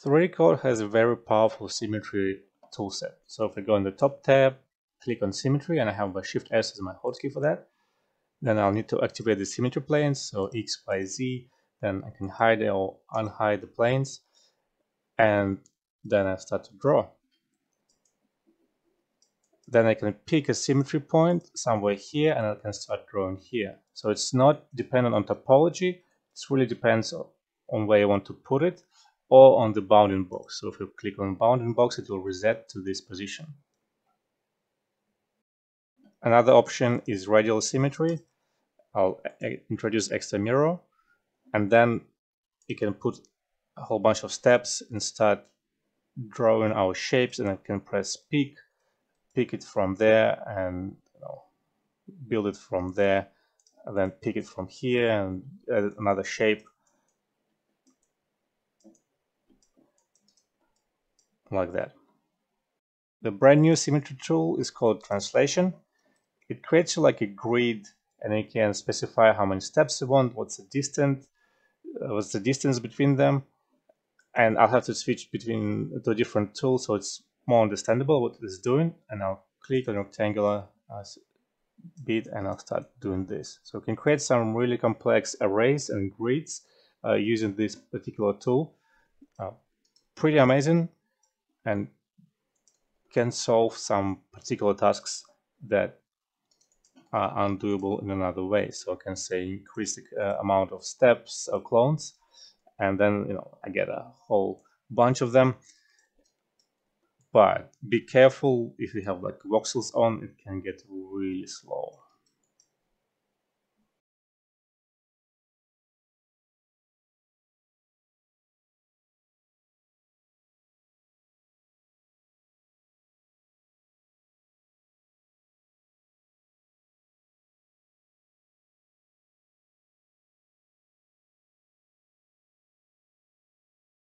3D Code has a very powerful symmetry toolset. So if I go in the top tab, click on symmetry, and I have a Shift S as my hotkey for that, then I'll need to activate the symmetry planes, so X, Y, Z. Then I can hide or unhide the planes, and then I start to draw. Then I can pick a symmetry point somewhere here, and I can start drawing here. So it's not dependent on topology. It really depends on where you want to put it, or on the bounding box. So if you click on bounding box, it will reset to this position. Another option is Radial Symmetry. I'll introduce extra mirror, and then you can put a whole bunch of steps and start drawing our shapes, and I can press pick it from there, and build it from there, and then pick it from here and add another shape like that. The brand new symmetry tool is called Translation. It creates you like a grid, and you can specify how many steps you want, what's the distance between them, and I'll have to switch between the different tools so it's more understandable what it's doing. And I'll click on rectangular bit, and I'll start doing this. So you can create some really complex arrays and grids using this particular tool. Pretty amazing, and can solve some particular tasks that are undoable in another way. So I can say increase the amount of steps or clones, and then I get a whole bunch of them. But be careful, if you have like voxels on, it can get really slow.